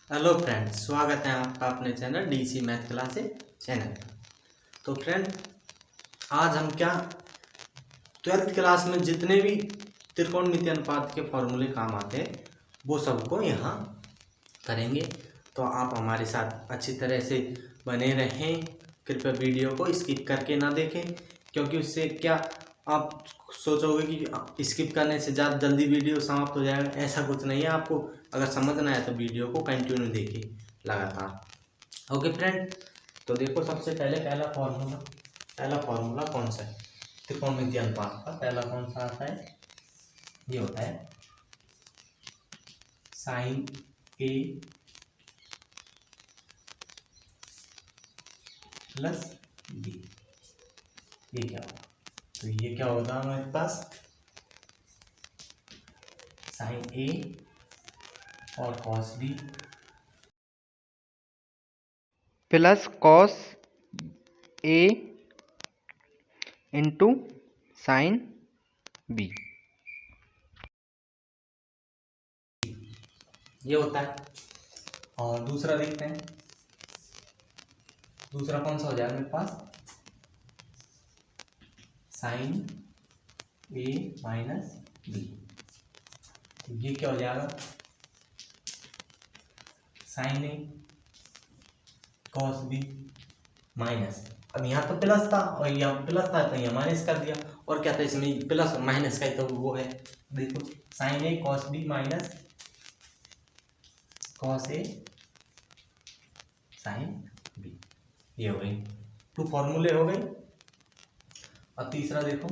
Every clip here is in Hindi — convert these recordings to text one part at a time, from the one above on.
हेलो फ्रेंड्स, स्वागत है आपका अपने channel DC math classes channel. तो फ्रेंड, आज हम क्या 12th क्लास में जितने भी त्रिकोणमितीय अनुपात के फॉर्मूले काम आते हैं वो सबको यहाँ करेंगे। तो आप हमारे साथ अच्छी तरह से बने रहें। कृपया वीडियो को स्किप करके ना देखें, क्योंकि उससे क्या आप सोचोगे कि स्किप करने से ज़्यादा जल्दी वीडियो समाप्त हो जाएगा। ऐसा कुछ नहीं है। आपको अगर समझना है तो वीडियो को कंटिन्यू देखिए लगातार। ओके फ्रेंड, तो देखो सबसे पहले पहला फॉर्मूला कौन सा है त्रिकोणमितीय अनुपात का? पहला कौन सा आता है? ये होता है साइन ए प्लस बी। ये क्या होगा? तो ये क्या होगा हमारे पास? साइन ए और cos B plus cos A into sine B. ये होता है। और दूसरा देखते हैं, दूसरा कौन सा हो जाएगा मेरे पास? Sign A minus B. ये क्या हो जाएगा? साइन ए कॉस बी माइनस, अब यहाँ तो प्लस था और यहाँ प्लस था तो यहाँ माइनस कर दिया। और क्या था इसमें? प्लस और माइनस का ही तो वो है। देखो, sign A cos B minus cos A sign B. ये हो गई, 2 फॉर्मूले हो गए। और तीसरा देखो,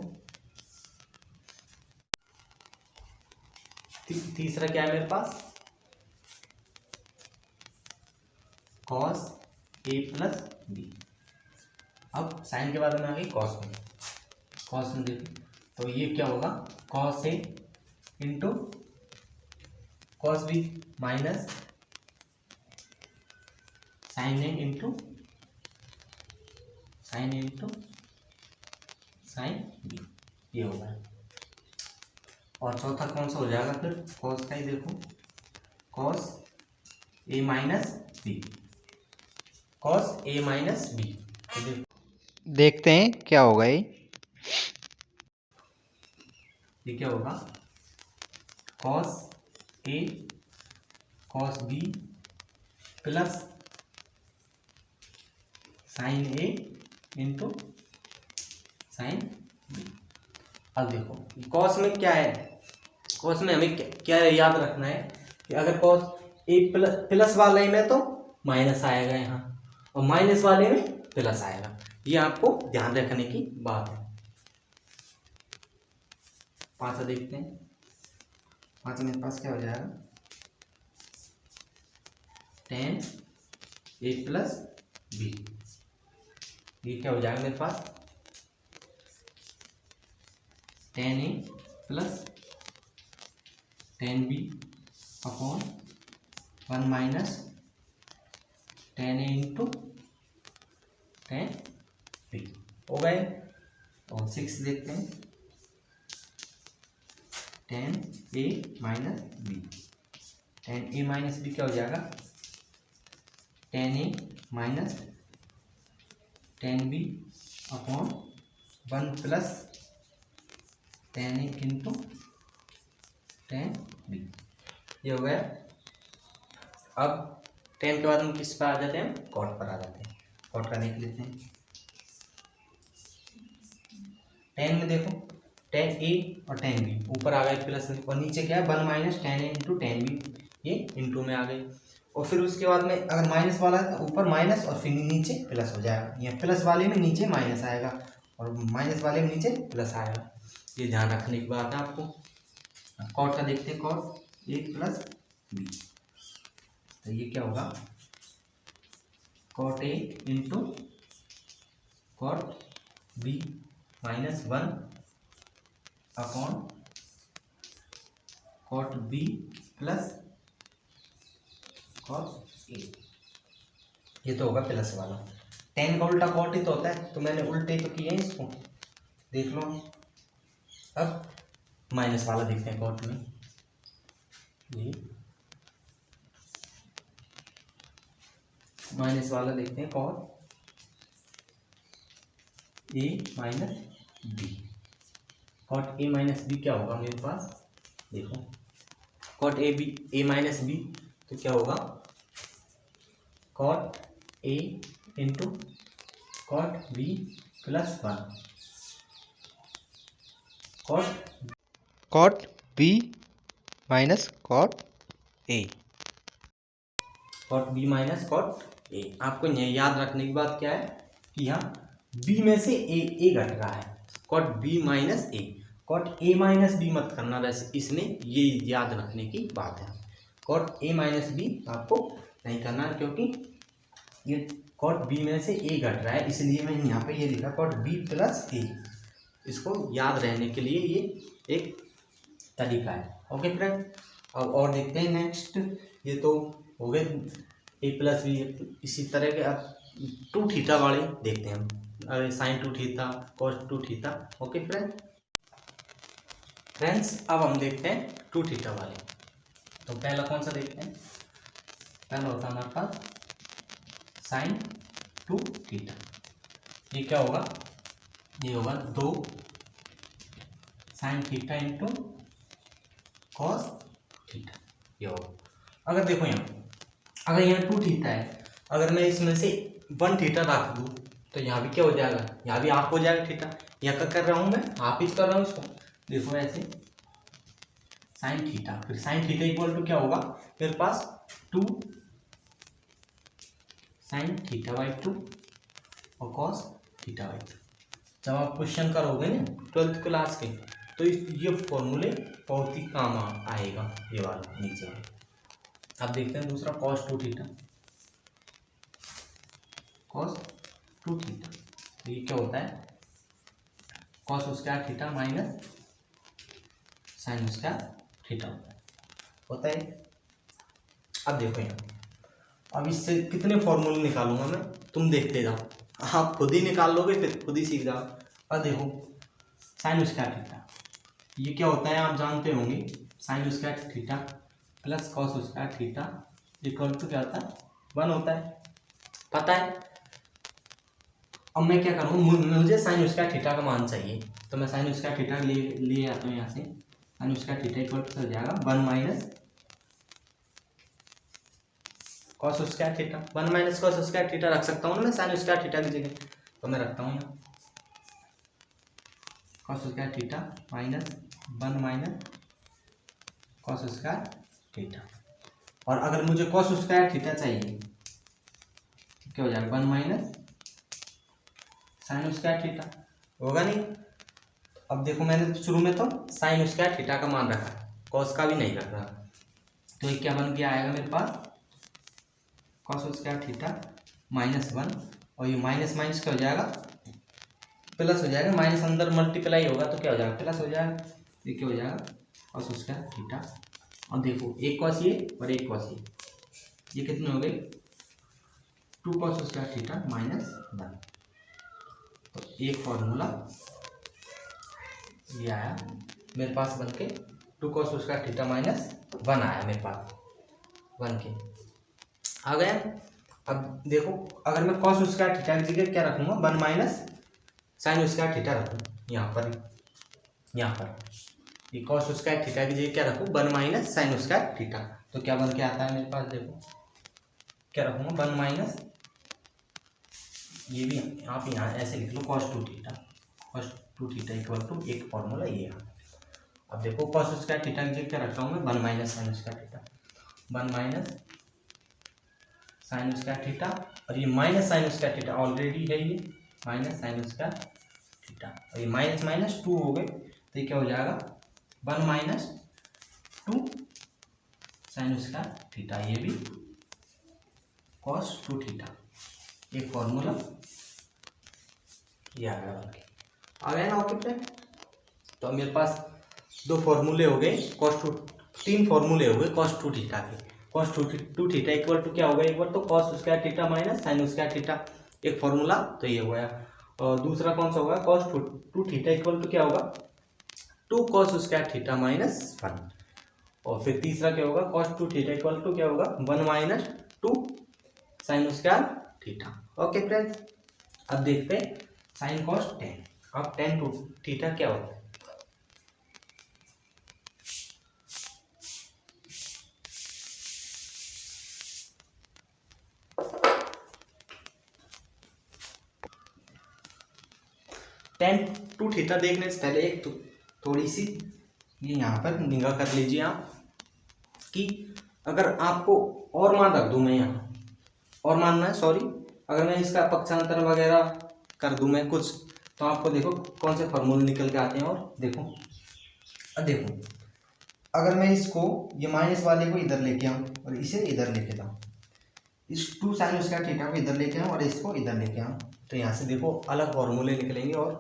तीसरा क्या है मेरे पास? Cos A plus B. अब साइन के बाद में आ गई कॉस में। कॉस में देखो तो ये क्या होगा? Cos A into cos B minus sine A into sine B. ये होगा। और चौथा कौन सा हो जाएगा फिर? कॉस का ही देखो, cos A minus B. Cos A minus B, देखते हैं क्या होगा ये क्या होगा? Cos A cos B plus sine A into sine B. अब देखो कॉस में क्या है? कॉस में हमें क्या याद रखना है कि अगर कॉस ए प्लस वाले में तो माइनस आएगा यहाँ, और माइनस वाले में प्लस आएगा। ये आपको ध्यान रखने की बात है। पांचवा देखते हैं। पांच मेरे पास क्या हो जाएगा? Tan A plus B. ये क्या हो जाएगा मेरे पास? Tan A plus tan B upon 1 minus tan A into tan B हो गए। और 6 देखते हैं, tan A minus B. Tan A minus B क्या हो जाएगा? Tan A minus tan B upon 1 plus tan A into tan B. ये हो गया। अब 10 के बाद हम किस पर आ जाते हैं? कॉट पर आ जाते हैं। कॉट का देख लेते हैं। 10 में देखो, टेन ए और टेन बी ऊपर आ गए प्लस में, और नीचे क्या है? 1 minus tan A into tan B, ये इंटू में आ गई। और फिर उसके बाद में अगर माइनस वाला है तो ऊपर माइनस और फिर नीचे प्लस हो जाएगा। यहाँ प्लस वाले में नीचे माइनस आएगा और माइनस वाले में नीचे प्लस आएगा। ये ध्यान रखने की बात है आपको। कॉट का देखते हैं, कॉट ए प्लस बी। तो ये क्या होगा? Cot A into cot B minus 1 upon cot B plus cot A. ये तो होगा प्लस वाला। 10 का उल्टा कॉट ही तो होता है, तो मैंने उल्टे तो किए हैं इसको, देख लो। अब माइनस वाला देखते हैं कॉट में। ये माइनस वाला देखते हैं, cot A minus B. Cot A minus B क्या होगा मेरे पास, देखो कॉट ए माइनस बी तो क्या होगा, cot A into cot B plus 1, cot B minus cot A. Cot B minus cot A. आपको ये याद रखने की बात क्या है कि यहाँ बी में से ए घट रहा है, cot B minus A, cot A minus B मत करना, वैसे इसमें ये याद रखने की बात है। कॉट ए माइनस बी आपको नहीं करना है, क्योंकि ये कॉट बी में से ए घट रहा है, इसलिए मैंने यहाँ पे ये लिखा कॉट बी प्लस ए। इसको याद रहने के लिए ये एक तरीका है। ओके फ्रेंड, अब और देखते हैं नेक्स्ट। ये तो हो गए ए प्लस बी। इसी तरह के अब 2 थीटा वाले देखते हैं हम, sine 2 theta, cos 2 theta. Okay friends, अब हम देखते हैं 2 थीटा वाले। तो पहला कौन सा देखते हैं, पहला होता है हमारे पास साइन 2 थीटा। ये क्या होगा, ये होगा 2 sine theta into cos theta, ये होगा। अगर देखो यहाँ, अगर यहाँ 2 थीटा है, अगर मैं इसमें से 1 थीटा रख दूँ तो यहाँ भी क्या हो जाएगा, यहाँ भी हाफ हो जाएगा थीटा। यहाँ क्या कर रहा हूँ मैं, हाफ ही कर रहा हूँ इसको। देखो ऐसे साइन थीटा, फिर साइन थीटा इक्वल टू क्या होगा मेरे पास 2 साइन थीटा बाई 2 और कॉस थीटा बाई 2। जब आप क्वेश्चन करोगे ना 12th क्लास के, तो ये फॉर्मूले बहुत ही काम आएगा, ये वाला नीचे वाला। अब देखते हैं दूसरा कॉस 2 थीटा, कॉस 2 थीटा। तो ये क्या होता है, cos square theta minus sign square theta होता है। अब देखो यहाँ, अब इससे कितने फॉर्मूले निकालूंगा मैं, तुम देखते जाओ, आप खुद ही निकाल लोगे, फिर खुद ही सीख जाओ। अब देखो साइन स्क्वायर थीटा, ये क्या होता है आप जानते होंगे, sine square theta plus cos square theta equal to क्या होता है, 1 होता है, पता है। अब मैं क्या करूँ, मुझे साइन स्क्वायर थीटा का मान चाहिए, तो मैं साइन स्क्वायर थीटा लिए आता हूँ यहाँ से। Sine square theta equal to हो जाएगा 1 minus cos square theta. 1 minus cos square theta रख सकता हूँ ना मैं साइन स्क्वायर थीटा की जगह, तो मैं रखता हूँ यहाँ cos square theta minus 1 minus cos square theta. और अगर मुझे कॉस स्क्वायर थीटा चाहिए तो क्या हो जाएगा 1 माइनस साइन स्क्वायर थीटा, होगा नहीं। अब देखो मैंने शुरू में तो साइन स्क्वायर थीटा का मान रखा, कॉस का भी नहीं रख रहा, तो ये क्या बन के आएगा मेरे पास कॉस स्क्वायर थीटा माइनस 1, और ये माइनस माइनस क्या हो जाएगा, प्लस हो जाएगा, माइनस अंदर मल्टीप्लाई होगा तो क्या हो जाएगा, प्लस हो जाएगा। ये क्या हो जाएगा कॉस स्क्वायर थीटा, और देखो एक कॉस ये और एक कॉस ये कितने हो गए 2 कॉस स्क्वायर थीटा माइनस 1। तो एक फॉर्मूला ये आया मेरे पास बन के 2 कॉस स्क्वायर थीटा माइनस 1 आया मेरे पास बन के आ गया। अब देखो अगर मैं कॉस स्क्वायर थीटा की जगह क्या रखूंगा 1 माइनस साइन स्क्वायर थीटा रखूँ, यहाँ पर ये कॉस स्क्वायर थीटा की जगह क्या रखूँ 1 माइनस साइन स्क्वायर थीटा, तो क्या बन के आता है मेरे पास, देखो क्या रखूँगा 1 माइनस, ये भी आप यहाँ ऐसे लिख लो कॉस 2 थीटा इक्वल टू एक फॉर्मूला ये है। अब देखो कॉस स्क्वायर थीटा की जगह क्या रख रहा हूँ मैं 1 minus sign square theta, 1 minus sign square theta, और ये minus sign square theta already है, ये माइनस साइन स्क्वायर थीटा, और ये माइनस माइनस 2 हो गए, तो ये क्या हो जाएगा 1 माइनस 2 साइन स्क्वायर थीटा, ये भी कॉस 2 थीटा, एक फॉर्मूला ये आ गया ना। ओके फ्रेंड, तो मेरे पास 2 फॉर्मूले हो गए कॉस 2, 3 फॉर्मूले हो गए कॉस 2 थीटा के। कॉस 2 थीटा इक्वल टू क्या होगा, एक बार तो cos square theta minus sign square theta, एक फॉर्मूला तो ये हो गया। और दूसरा कौन सा होगा कॉस 2 थीटा इक्वल टू क्या होगा 2 कॉस स्क्वायर थीटा माइनस 1, और फिर तीसरा क्या होगा कॉस 2 थीटा इक्वल टू क्या होगा 1 minus 2 sign square theta. Okay friends, अब देखते हैं साइन कॉस टेन। अब टेन टू थीटा क्या होता है? टेन टू थीटा देखने से पहले एक थोड़ी सी ये यहाँ पर निगाह कर लीजिए आप कि अगर आपको और मान रख दूं मैं यहाँ, और मानना है सॉरी, अगर मैं इसका पक्षांतर वगैरह कर दूं मैं कुछ, तो आपको देखो कौन से फॉर्मूले निकल के आते हैं। और देखो, अब देखो अगर मैं इसको ये माइनस वाले को इधर लेके आऊँ और इसे इधर लेके जाऊँ, इस टू साइन स्क्वायर थीटा को इधर लेके आऊँ और इसको इधर लेके आऊँ, तो यहाँ से देखो अलग फॉर्मूले निकलेंगे। और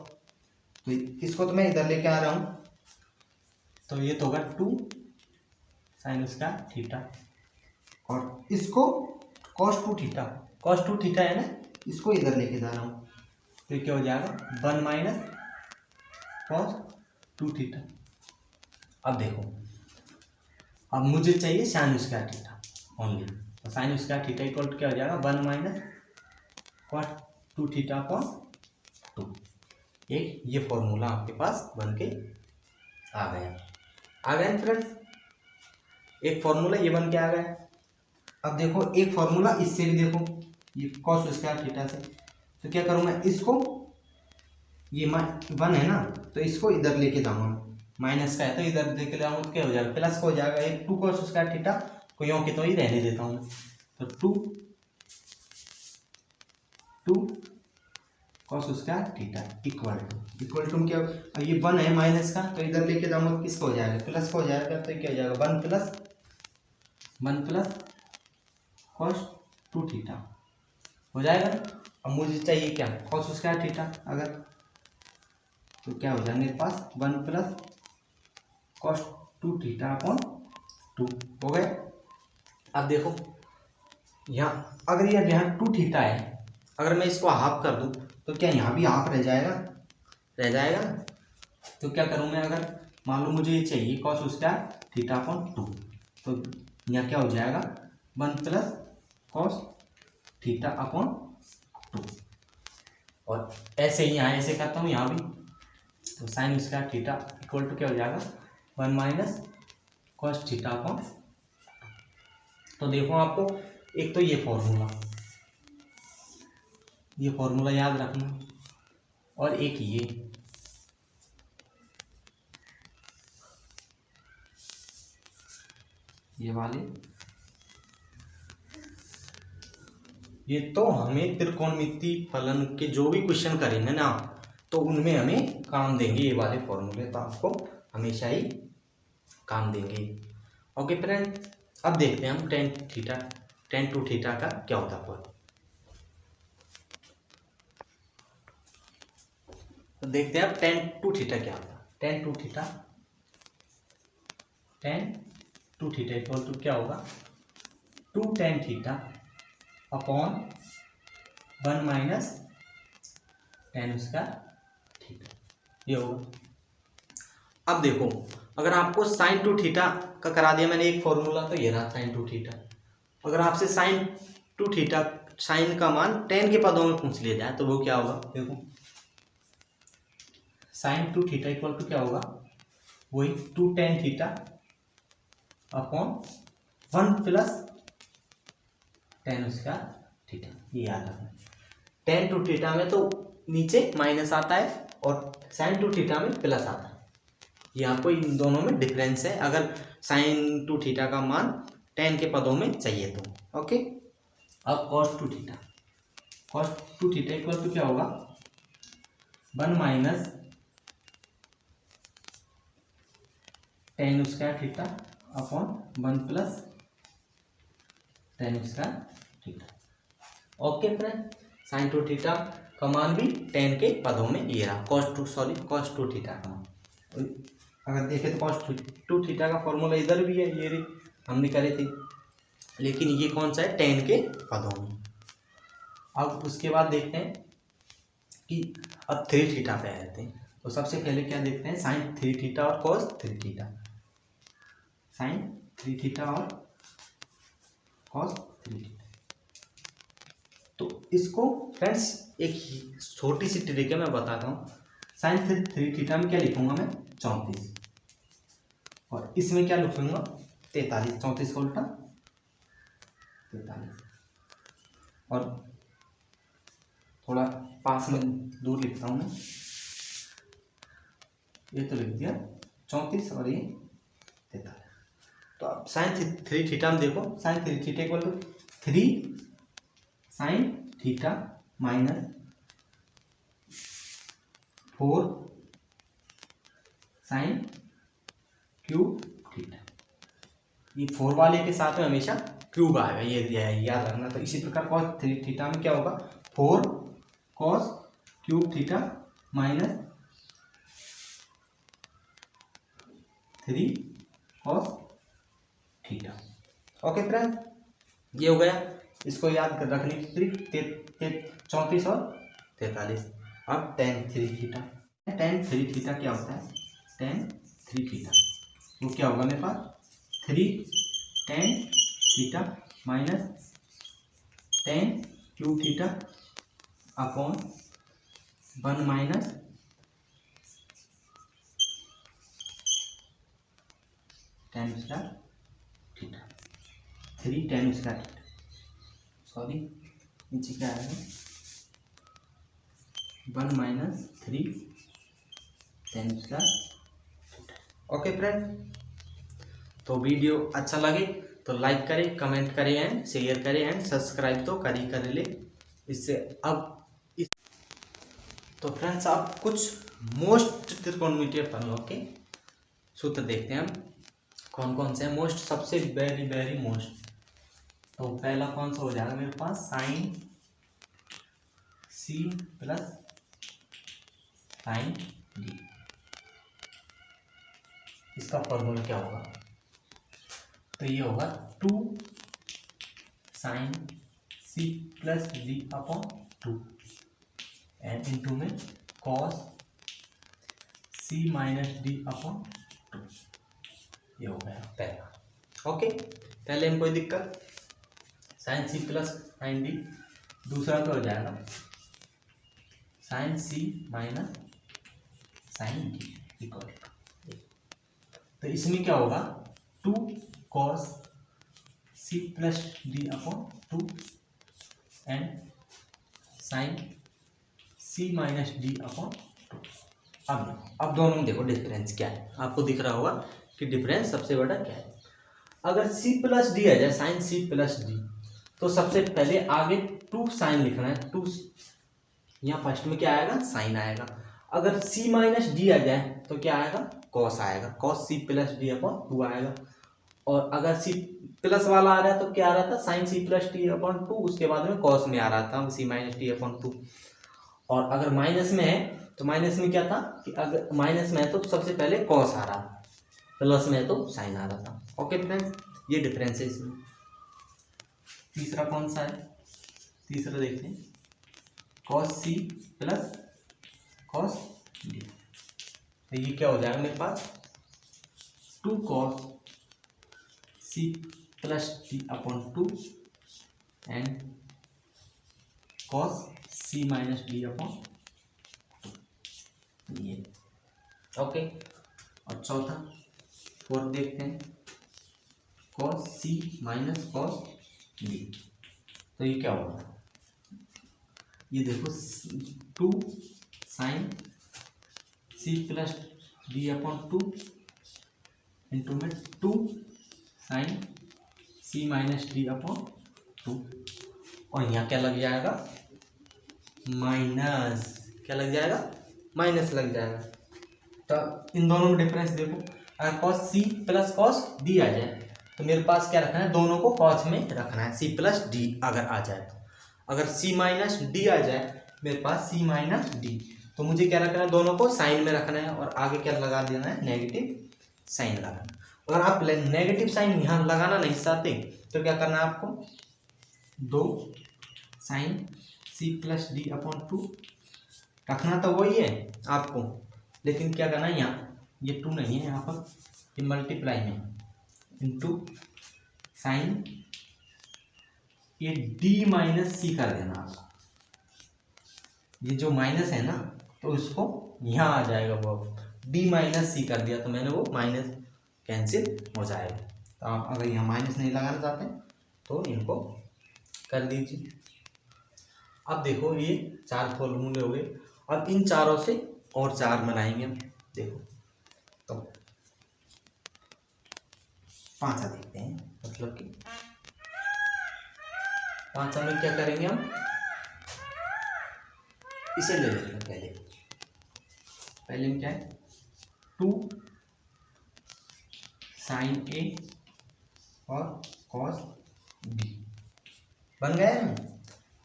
तो इसको तो मैं इधर लेके आ रहा हूँ, तो ये तो होगा टू साइन स्क्वायर थीटा, और इसको cos two theta, cos two theta है ना, इसको इधर लेके जा रहा हूँ, तो क्या हो जाएगा one minus cos two theta. अब देखो, अब मुझे चाहिए साइन स्क्वायर थीटा ओनली, तो sine square theta equal to क्या हो जाएगा one minus cos two theta upon two. एक ये फॉर्मूला आपके पास बन के आ गया फ्रेंड्स, एक फॉर्मूला ये बन के आ गया। अब देखो एक फॉर्मूला इससे भी देखो, ये कॉस स्क्वायर थीटा से, तो क्या करूँ मैं इसको, ये वन है ना, तो इसको इधर लेके जाऊंगा, माइनस का है तो इधर लेके जाऊंगा तो क्या हो जाएगा प्लस का हो जाएगा। एक टू कॉस स्क्वायर थीटा को यों के तो ही रहने देता हूँ, तो two cos square theta equal to क्या, ये वन है माइनस का, तो इधर लेके जाऊंगा तो किसका हो जाएगा प्लस का हो जाएगा, तो क्या हो जाएगा one plus cos two theta हो जाएगा। अब मुझे चाहिए क्या कॉस स्क्वायर थीटा, अगर तो क्या हो जाएगा मेरे पास one plus cos two theta upon two हो गए। अब देखो यहाँ अगर ये यहाँ टू थीटा है, अगर मैं इसको हाफ कर दूं तो क्या यहाँ भी हाफ रह जाएगा। तो क्या करूँ मैं, अगर मान लो मुझे ये चाहिए cos square theta upon to, तो यहाँ क्या हो जाएगा one plus cos theta upon to, और ऐसे ही यहाँ ऐसे करता हूँ यहाँ भी, तो sine square theta equal to क्या हो जाएगा one minus cos theta upon. तो देखो आपको एक तो ये फॉर्मूला याद रखना, और एक ये वाले, ये तो हमें त्रिकोणमितीय फलन के जो भी क्वेश्चन करेंगे ना, तो उनमें हमें काम देंगे ये वाले फॉर्मूले, तो आपको हमेशा ही काम देंगे। ओके फ्रेंड, अब देखते हैं हम टेन टू थीटा का क्या होता है। तो देखते हैं अब टेन टू थीटा क्या होता है। Tan two theta equal to क्या होगा two tan theta upon one minus tan square theta, ये होगा। अब देखो अगर आपको साइन टू थीटा का करा दिया मैंने एक फॉर्मूला, तो ये रहा साइन टू थीटा। अगर आपसे साइन टू थीटा साइन का मान टेन के पदों में पूछ लिया जाए तो वो क्या होगा, देखो sine two theta equal to क्या होगा वही two tan theta upon one plus tan square theta, ये याद रखना। टेन टू थीटा में तो नीचे माइनस आता है और साइन टू थीटा में प्लस आता है, ये आपको इन दोनों में डिफरेंस है अगर साइन टू थीटा का मान टेन के पदों में चाहिए तो। ओके, अब cos two theta equal to क्या होगा one minus tan square theta upon one plus tan square theta. Okay friend, sine two theta का मान भी टेन के पदों में ये रहा, कॉस टू थीटा का मान। अगर देखें तो कॉस टू थीटा का फॉर्मूला इधर भी है, ये हमने करे थे, लेकिन ये कौन सा है टेन के पदों में। अब उसके बाद देखते हैं कि अब थ्री थीटा पे आते हैं, तो सबसे पहले क्या देखते हैं साइन थ्री थीटा और cos three theta, sine three theta और कॉस थ्री थीटा। तो इसको फ्रेंड्स एक छोटी सी ट्रिक है, मैं बताता हूँ। साइन 3 थीटा में क्या लिखूंगा मैं, 34, और इसमें क्या लिखूंगा, 43, 34 का उल्टा 43, और थोड़ा पास में दूर लिखता हूँ मैं, ये तो लिख दिया 34 और ये 43। तो अब साइन 3 थीटा में देखो, sine 3 theta equal to 3 sine theta minus 4 sine cube theta. ये 4 वाले के साथ में हमेशा क्यूब आएगा, ये याद रखना। तो इसी प्रकार कॉस 3 थीटा में क्या होगा, 4 cos cube theta minus 3 cos theta. Okay friend, ये हो गया। इसको याद कर रखने की ट्रिक, 34 और 43। अब टेन 3 थीटा, टेन 3 थीटा क्या होता है, टेन 3 थीटा वो क्या होगा मेरे पास, 3 tan theta minus ten cube theta upon 1 minus tan square theta, 3 ten square theta, sorry नीचे क्या आएगा, 1 minus 3 ten square. Okay friend, तो वीडियो अच्छा लगे तो लाइक करें, कमेंट करें एंड शेयर करें एंड सब्सक्राइब तो कर ले। इससे अब तो फ्रेंड्स आप कुछ मोस्ट त्रिकोणमितीय फलनों के सूत्र देखते हैं हम कौन कौन से हैं। मोस्ट, सबसे वेरी वेरी मोस्ट, तो पहला कौन सा हो जाएगा मेरे पास, sine C plus sine D. इसका फॉर्मूला क्या होगा, तो ये होगा 2 sine C plus D upon 2 and into में cos C minus D upon 2। ये हो गया पहला। ओके, पहले में कोई दिक्कत, sine C plus sine D. दूसरा तो हो जाएगा sine C minus sine D equal, तो इसमें क्या होगा, 2 cos C plus D upon 2 and sine C minus D upon 2। अब दोनों में देखो डिफरेंस क्या है, आपको दिख रहा होगा कि डिफरेंस सबसे बड़ा क्या है। अगर c प्लस डी आ जाए, साइन c प्लस डी, तो सबसे पहले आगे 2 साइन लिखना है, 2 यहाँ फर्स्ट में क्या आएगा, साइन आएगा। अगर c माइनस डी आ जाए तो क्या आएगा, कॉस आएगा, cos c plus D upon 2 आएगा। और अगर c प्लस वाला आ रहा है तो क्या आ रहा था, sine c plus D upon 2, उसके बाद में कॉस में आ रहा था c माइनस डी अपॉन 2। और अगर माइनस में है तो माइनस में क्या था कि अगर माइनस में है तो सबसे पहले कॉस आ रहा, प्लस में है तो साइन आ रहा था। ओके फ्रेंड्स, ये डिफरेंस है इसमें। तीसरा कौन सा है, तीसरा देखते हैं, cos C plus cos D. तो ये क्या हो जाएगा मेरे पास, 2 cos C plus D upon 2 and cos C minus D upon 2। ये ओके। और चौथा, फोर्थ देखते हैं, cos C minus cos D. तो ये क्या होगा, ये देखो 2 sine C plus D upon 2 into में 2 sine C minus D upon 2, और यहाँ क्या लग जाएगा, माइनस, क्या लग जाएगा, माइनस लग जाएगा। तो इन दोनों में डिफरेंस देखो, अगर cos C plus cos D आ जाए तो मेरे पास क्या रखना है, दोनों को कॉस में रखना है, सी प्लस डी अगर आ जाए तो। अगर सी माइनस डी आ जाए मेरे पास, सी माइनस डी, तो मुझे क्या रखना है, दोनों को साइन में रखना है और आगे क्या लगा देना है, नेगेटिव साइन लगाना। अगर आप नेगेटिव साइन यहाँ लगाना नहीं चाहते तो क्या करना है आपको, 2 sine C plus D upon 2 रखना तो वही है आपको, लेकिन क्या करना है, यहाँ ये 2 नहीं है, यहाँ पर ये मल्टीप्लाई में इंटू साइन ये डी माइनस सी कर देना आप। ये जो माइनस है ना तो इसको यहाँ आ जाएगा, वो डी माइनस सी कर दिया तो मैंने वो माइनस कैंसिल हो जाएगा। तो आप अगर यहाँ माइनस नहीं लगाना चाहते तो इनको कर दीजिए। अब देखो ये 4 फॉर्मूले हो गए। अब इन चारों से और 4 बनाएंगे हम। देखो तो 5 देखते हैं, मतलब कि 5 में क्या करेंगे हम, इसे ले लेते हैं पहले में क्या है 2 साइन ए और कॉस बी बन गया है ना।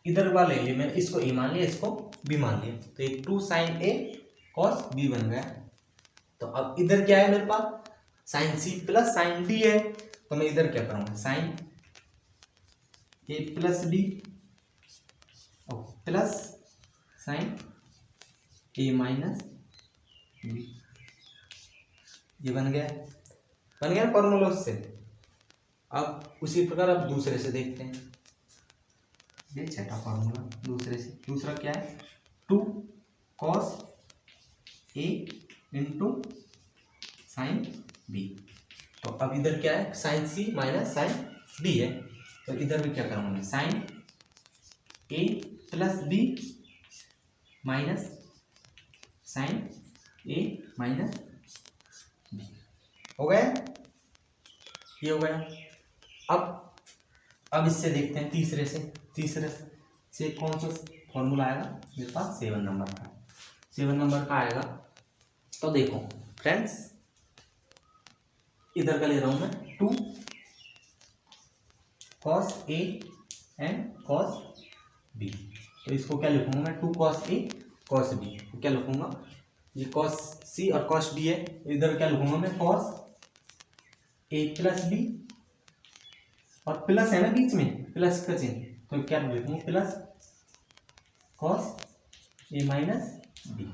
इधर वाले ये मैंने इसको ए मान लिया, इसको बी मान लिया, तो ये 2 साइन ए कॉस बी बन गया। तो अब इधर क्या है मेरे पास sine C plus sine D है, तो मैं इधर क्या करूंगा साइन ए प्लस डी और plus sine A minus B. ये बन गया ना फॉर्मूला से। अब उसी प्रकार अब दूसरे से देखते हैं। ये छठा फॉर्मूला दूसरे से, दूसरा क्या है 2 cos A into sine B. तो अब इधर क्या है sign C minus sine B है, तो इधर भी क्या करूँगा sign A plus B minus sine A minus B. हो गया, ये हो गया। अब इससे देखते हैं तीसरे से कौन सा फॉर्मूला आएगा मेरे पास 7 नंबर का। 7 नंबर का आएगा तो देखो फ्रेंड्स, इधर का ले रहा हूं मैं 2 cos A and cos B. तो इसको क्या लिखूंगा मैं 2 कॉस ए कॉस बी। तो क्या लिखूंगा ये कॉस सी और कॉस डी है, इधर क्या लिखूंगा मैं कॉस ए प्लस बी और प्लस है ना बीच में प्लस का चिन्ह, तो क्या लिखूंगा plus cos A minus B.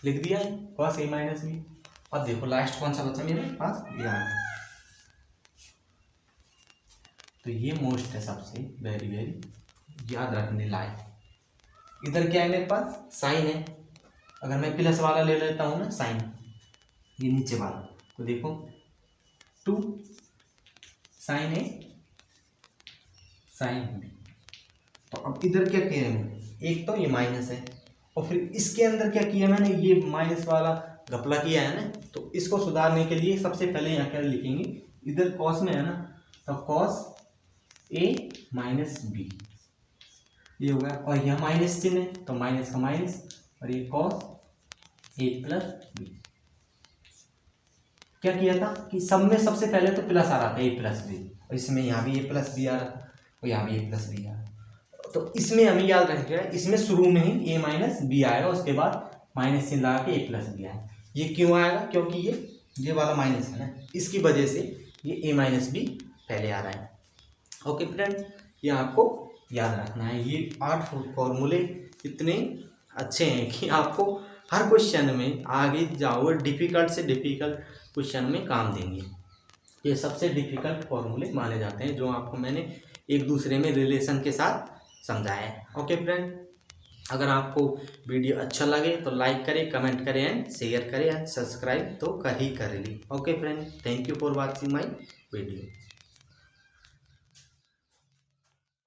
लिख दिया है कॉस ए माइनस बी। अब देखो लास्ट कौन सा बचा मेरे पास यहाँ, तो ये मोस्ट है सबसे वेरी वेरी याद रखने लायक। इधर क्या है मेरे पास साइन है, अगर मैं प्लस वाला ले लेता हूँ ना साइन, ये नीचे वाला, तो देखो 2 साइन ए साइन बी। तो अब इधर क्या किया है मैंने, एक तो ये माइनस है और फिर इसके अंदर क्या किया मैंने, ये माइनस वाला घपला किया है ना, तो इसको सुधारने के लिए सबसे पहले यहाँ क्या लिखेंगे, इधर कॉस में है ना तो कॉस ए माइनस बी ये हो गया, और यहाँ माइनस चिन्ह है तो माइनस का माइनस, और ये कॉस ए प्लस बी। क्या किया था कि सब में सबसे पहले तो प्लस आ रहा था ए प्लस बी, और इसमें यहाँ भी ए प्लस बी आ रहा था और यहाँ भी ए प्लस बी आ रहा, तो इसमें हमें याद रखना है इसमें शुरू में ही ए माइनस बी आएगा, उसके बाद माइनस चिन्ह लगा के ए प्लस बी आएगा। ये क्यों आएगा, क्योंकि ये वाला माइनस है ना, इसकी वजह से ये ए माइनस बी पहले आ रहा है। ओके फ्रेंड, ये आपको याद रखना है। ये 8 फॉर्मूले इतने अच्छे हैं कि आपको हर क्वेश्चन में आगे जाओगे डिफ़िकल्ट से डिफ़िकल्ट क्वेश्चन में काम देंगे। ये सबसे डिफ़िकल्ट फॉर्मूले माने जाते हैं जो आपको मैंने एक दूसरे में रिलेशन के साथ समझाया है। ओके फ्रेंड, अगर आपको वीडियो अच्छा लगे तो लाइक करें, कमेंट करें एंड शेयर करें एंड सब्सक्राइब तो कर ही करें। Okay friend, thank you for watching my video.